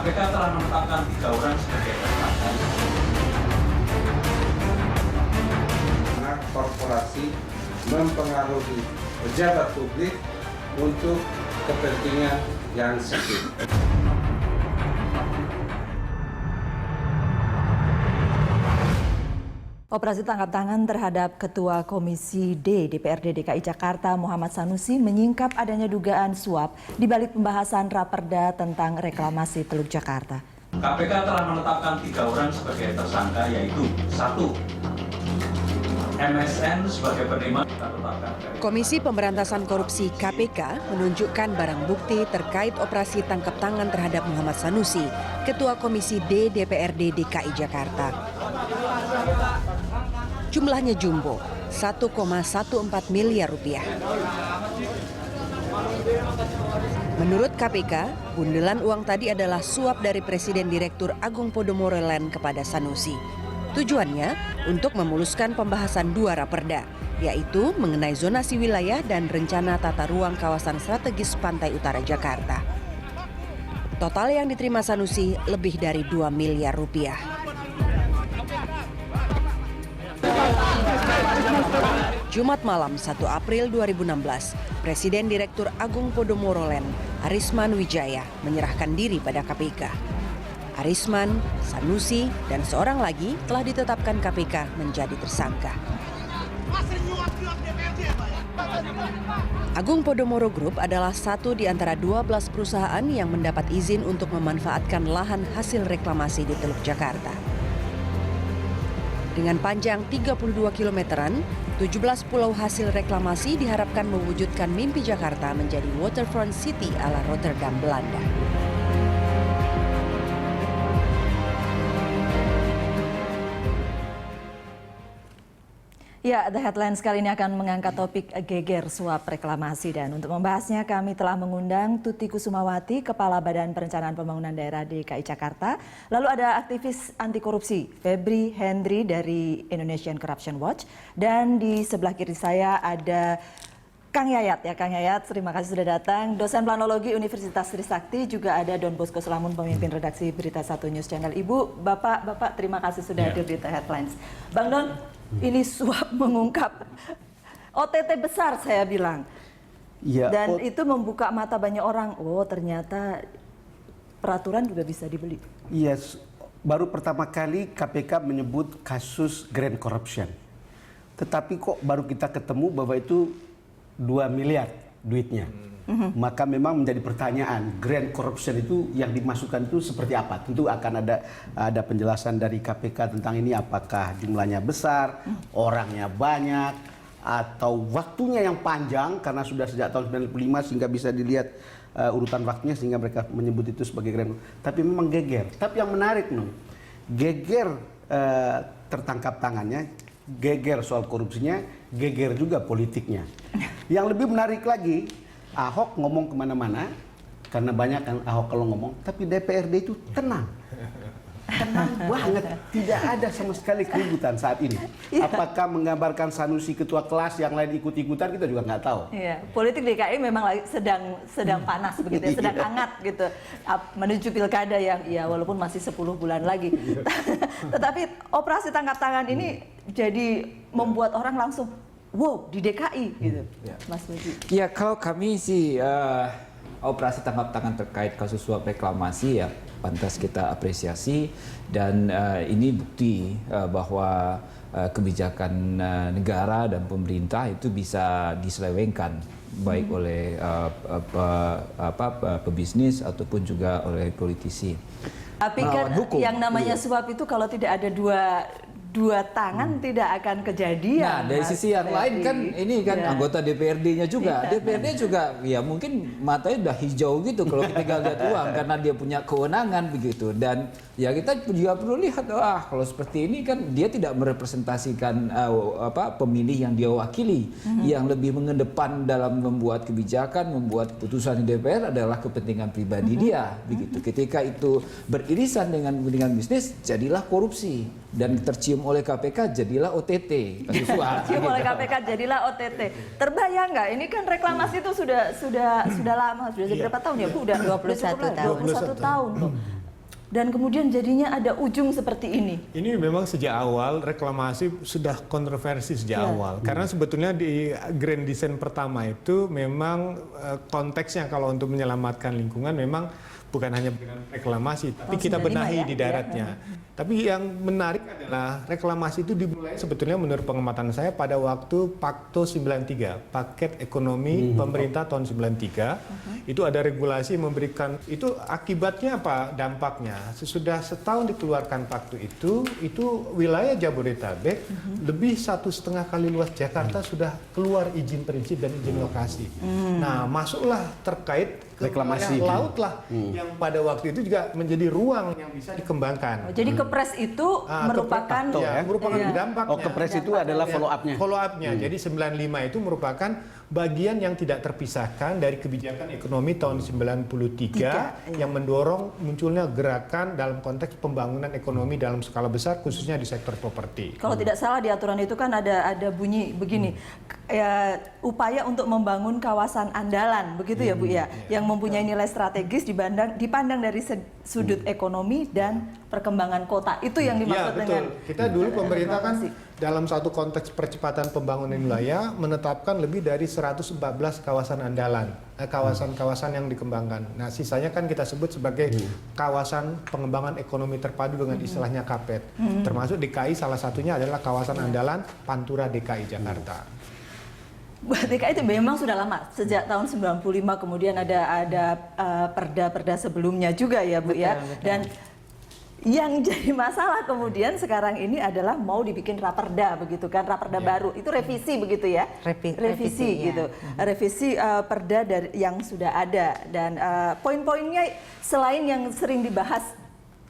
KPK telah menetapkan 3 orang sebagai tersangka. Korporasi mempengaruhi pejabat publik untuk kepentingan yang sempit. Operasi tangkap tangan terhadap Ketua Komisi D DPRD DKI Jakarta Muhammad Sanusi menyingkap adanya dugaan suap di balik pembahasan Raperda tentang reklamasi Teluk Jakarta. KPK telah menetapkan 3 orang sebagai tersangka, yaitu 1. MSN sebagai penerima. Komisi Pemberantasan Korupsi KPK menunjukkan barang bukti terkait operasi tangkap tangan terhadap Muhammad Sanusi, Ketua Komisi D DPRD DKI Jakarta. Jumlahnya jumbo, 1,14 miliar rupiah. Menurut KPK, bundelan uang tadi adalah suap dari Presiden Direktur Agung Podomoro Land kepada Sanusi. Tujuannya untuk memuluskan pembahasan 2 raperda, yaitu mengenai zonasi wilayah dan rencana tata ruang kawasan strategis pantai utara Jakarta. Total yang diterima Sanusi lebih dari 2 miliar rupiah. Jumat malam 1 April 2016, Presiden Direktur Agung Podomoro Land, Arisman Wijaya, menyerahkan diri pada KPK. Arisman, Sanusi, dan seorang lagi telah ditetapkan KPK menjadi tersangka. Agung Podomoro Group adalah satu di antara 12 perusahaan yang mendapat izin untuk memanfaatkan lahan hasil reklamasi di Teluk Jakarta. Dengan panjang 32 kilometeran, 17 pulau hasil reklamasi diharapkan mewujudkan mimpi Jakarta menjadi waterfront city ala Rotterdam, Belanda. Ya, The Headlines kali ini akan mengangkat topik geger suap reklamasi, dan untuk membahasnya kami telah mengundang Tuti Kusumawati, Kepala Badan Perencanaan Pembangunan Daerah DKI Jakarta. Lalu ada aktivis anti korupsi Febri Hendri dari Indonesian Corruption Watch, dan di sebelah kiri saya ada Kang Yayat. Ya, Kang Yayat, terima kasih sudah datang. Dosen Planologi Universitas Trisakti, juga ada Don Bosco Selamun, pemimpin redaksi Berita 1 News Channel. Ibu, Bapak, terima kasih sudah hadir di The Headlines. Bang Don, ini suap mengungkap OTT besar, saya bilang. Ya, dan itu membuka mata banyak orang. Oh, ternyata peraturan juga bisa dibeli. Yes, baru pertama kali KPK menyebut kasus grand corruption. Tetapi kok baru kita ketemu bahwa itu 2 miliar duitnya. Maka memang menjadi pertanyaan, grand corruption itu yang dimasukkan itu seperti apa? Tentu akan ada penjelasan dari KPK tentang ini, apakah jumlahnya besar, orangnya banyak, atau waktunya yang panjang karena sudah sejak tahun 95 sehingga bisa dilihat urutan waktunya sehingga mereka menyebut itu sebagai grand. Tapi memang geger. Tapi yang menarik geger tertangkap tangannya, geger soal korupsinya, geger juga politiknya. Yang lebih menarik lagi, Ahok ngomong kemana-mana, karena banyak kan Ahok kalau ngomong, tapi DPRD itu tenang. Tenang banget, tidak ada sama sekali keributan saat ini. Apakah menggambarkan Sanusi ketua kelas, yang lain ikut-ikutan, kita juga nggak tahu. Iya, politik DKI memang sedang panas begitu, sedang hangat gitu, menuju pilkada yang ya walaupun masih 10 bulan lagi. Tetapi operasi tangkap tangan ini jadi membuat orang langsung wow di DKI gitu, Mas Budi. Ya, kalau kami sih operasi tangkap tangan terkait kasus suap reklamasi ya pantas kita apresiasi, dan ini bukti bahwa kebijakan negara dan pemerintah itu bisa diselewengkan baik oleh pebisnis ataupun juga oleh politisi. Tapi kan yang namanya suap itu kalau tidak ada dua tangan tidak akan kejadian. Nah, dari sisi yang lain kan ini kan anggota DPRD-nya juga. DPRD juga ya mungkin matanya udah hijau gitu kalau kita lihat uang karena dia punya kewenangan begitu. Dan ya kita juga perlu lihat, kalau seperti ini kan dia tidak merepresentasikan pemilih yang dia wakili. Yang lebih mengedepan dalam membuat kebijakan, membuat keputusan di DPR adalah kepentingan pribadi dia begitu. Ketika itu beririsan dengan kepentingan bisnis, jadilah korupsi, dan tercium oleh KPK jadilah OTT. Tercium oleh KPK jadilah OTT. Terbayang nggak? Ini kan reklamasi itu sudah lama, sudah berapa tahun ya Bu? Udah 21 tahun. 21 tahun tuh. dan kemudian jadinya ada ujung seperti ini? Ini memang sejak awal reklamasi sudah kontroversi sejak awal. Karena sebetulnya di Grand Design pertama itu memang konteksnya kalau untuk menyelamatkan lingkungan memang bukan hanya reklamasi, tapi kita benahi di daratnya. Tapi yang menarik adalah reklamasi itu dimulai sebetulnya menurut pengamatan saya pada waktu Pakto 93, paket ekonomi pemerintah tahun 93. Itu ada regulasi memberikan, itu akibatnya apa dampaknya? Sesudah setahun dikeluarkan Pakto itu wilayah Jabodetabek lebih 1,5 kali luas Jakarta sudah keluar izin prinsip dan izin lokasi. Nah, masuklah terkait reklamasi laut lah yang pada waktu itu juga menjadi ruang yang bisa dikembangkan. Jadi kepres itu merupakan merupakan dampaknya. Oh, kepres itu adalah follow up-nya. Follow up-nya. Jadi 95 itu merupakan bagian yang tidak terpisahkan dari kebijakan ekonomi tahun 93 yang mendorong munculnya gerakan dalam konteks pembangunan ekonomi dalam skala besar khususnya di sektor properti. Kalau tidak salah di aturan itu kan ada bunyi begini, upaya untuk membangun kawasan andalan, begitu ya Bu ya, yang mempunyai nilai strategis dipandang dari sudut ekonomi dan perkembangan kota. Itu yang dimaksud dengan. Kita dulu pemerintah kan dalam satu konteks percepatan pembangunan wilayah menetapkan lebih dari 114 kawasan andalan, kawasan-kawasan yang dikembangkan. Nah, sisanya kan kita sebut sebagai kawasan pengembangan ekonomi terpadu dengan istilahnya KAPET. Termasuk DKI salah satunya adalah kawasan andalan Pantura DKI Jakarta. DKI itu memang sudah lama, sejak tahun 95 kemudian ada perda-perda sebelumnya juga ya Bu ya. Dan yang jadi masalah kemudian sekarang ini adalah mau dibikin raperda begitu kan, raperda baru itu revisi begitu ya, revisi gitu, revisi perda dari yang sudah ada dan poin-poinnya selain yang sering dibahas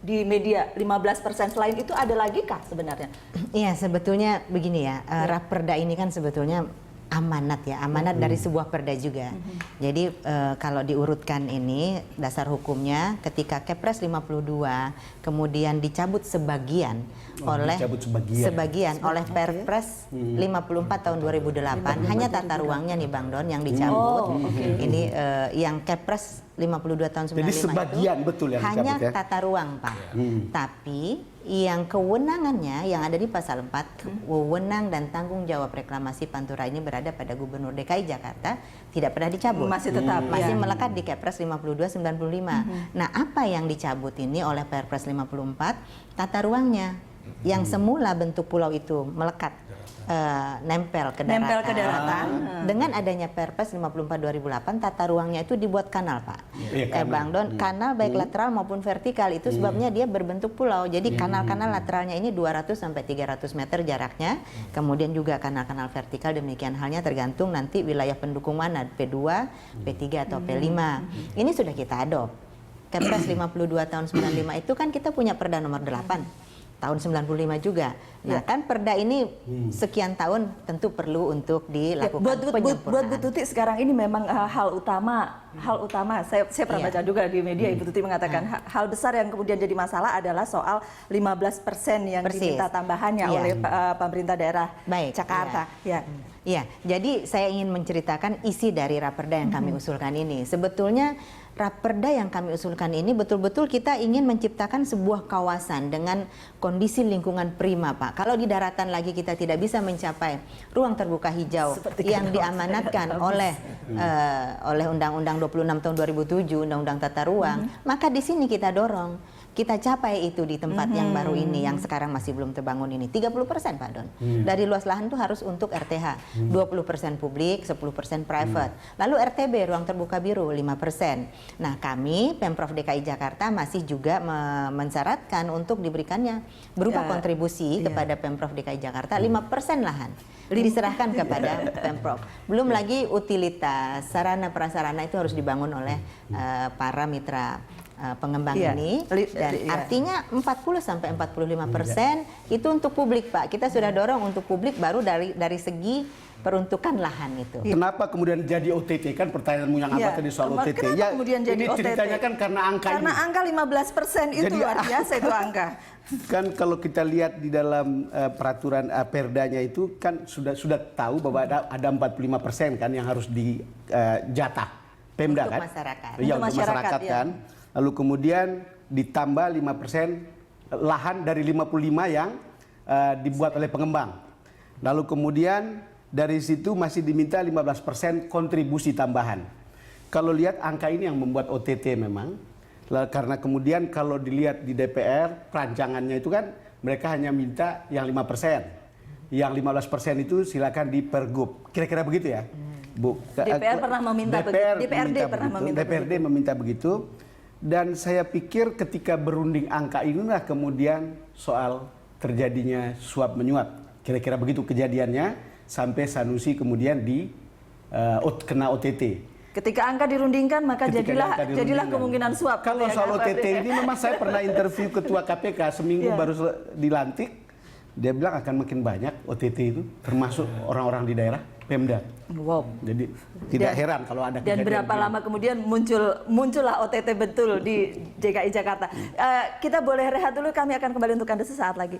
di media 15% selain itu ada lagi kah sebenarnya? Iya sebetulnya begini ya, raperda ini kan sebetulnya amanat ya, amanat dari sebuah perda juga. Jadi kalau diurutkan ini dasar hukumnya ketika Kepres 52 kemudian dicabut sebagian oleh Perpres 54 tahun 2008 hanya tata ruangnya nih Bang Don yang dicabut. Ini yang Kepres 52 tahun 95 jadi sebagian itu betul yang hanya dicabut, ya? tata ruang Pak. Tapi yang kewenangannya yang ada di pasal 4, wewenang dan tanggung jawab reklamasi Pantura ini berada pada Gubernur DKI Jakarta, tidak pernah dicabut. Masih tetap masih melekat di Kepres 52/95. Nah, apa yang dicabut ini oleh Perpres 54? Tata ruangnya yang semula bentuk pulau itu melekat nempel ke daratan. Dengan adanya Perpres 54 2008 tata ruangnya itu dibuat kanal Pak. Bang Don, kanal baik lateral maupun vertikal itu sebabnya dia berbentuk pulau. Jadi kanal-kanal lateralnya ini 200 sampai 300 meter jaraknya. Kemudian juga kanal-kanal vertikal demikian halnya tergantung nanti wilayah pendukung mana, P2, P3 atau P5. Ini sudah kita adopt. Kepres 52 tahun 95 itu kan kita punya Perda nomor 8 tahun 95 juga. Nah, kan perda ini sekian tahun tentu perlu untuk dilakukan penyempurnaan. Buat Bu Tuti sekarang ini memang hal utama saya pernah baca juga di media Ibu Tuti mengatakan hal besar yang kemudian jadi masalah adalah soal 15% yang diminta tambahannya oleh pemerintah daerah Jakarta. Iya, jadi saya ingin menceritakan isi dari raperda yang kami usulkan ini. Sebetulnya raperda yang kami usulkan ini betul-betul kita ingin menciptakan sebuah kawasan dengan kondisi lingkungan prima Pak. Kalau di daratan lagi kita tidak bisa mencapai ruang terbuka hijau yang diamanatkan oleh Undang-Undang 26 tahun 2007, Undang-Undang Tata Ruang, maka di sini kita dorong. Kita capai itu di tempat yang baru ini, yang sekarang masih belum terbangun ini. 30% Pak Don. Dari luas lahan itu harus untuk RTH. 20% publik, 10% private. Lalu RTB, ruang terbuka biru, 5%. Nah kami, Pemprov DKI Jakarta masih juga mensyaratkan untuk diberikannya berupa kontribusi kepada Pemprov DKI Jakarta, 5% lahan. Diserahkan kepada Pemprov. Belum lagi utilitas, sarana prasarana itu harus dibangun oleh para mitra pengembang ini, dan artinya 40 sampai 45% itu untuk publik Pak. Kita sudah dorong untuk publik baru dari segi peruntukan lahan itu. Kenapa kemudian jadi OTT? Kan pertanyaanmu yang apa tadi soal OTT? Kenapa kemudian jadi ini OTT? ceritanya kan karena angka ini. Karena angka 15% itu Jadi, luar biasa itu angka. Kan kalau kita lihat di dalam peraturan perdanya itu kan sudah tahu bahwa ada 45% kan yang harus dijatah Pemda Untuk kan? masyarakat. Iya, Untuk untuk masyarakat masyarakat, kan. Lalu kemudian ditambah 5% lahan dari 55 yang dibuat oleh pengembang. Lalu kemudian dari situ masih diminta 15% kontribusi tambahan. Kalau lihat angka ini yang membuat OTT memang, karena kemudian kalau dilihat di DPR perancangannya itu kan mereka hanya minta yang 5%. Yang 15% itu silakan di Pergub. Kira-kira begitu ya, Bu. DPR pernah meminta DPRD pernah meminta DPRD meminta begitu. Dan saya pikir ketika berunding angka inilah kemudian soal terjadinya suap menyuap. Kira-kira begitu kejadiannya sampai Sanusi kemudian kena OTT. Ketika angka dirundingkan maka jadilah kemungkinan suap. Kalau soal OTT ini memang saya pernah interview Ketua KPK seminggu baru dilantik. Dia bilang akan makin banyak OTT itu, termasuk orang-orang di daerah Pemda. Wow. Jadi tidak heran kalau ada dan kejadian berapa lama kemudian muncullah OTT betul di DKI Jakarta. Kita boleh rehat dulu, kami akan kembali untuk Anda sesaat lagi.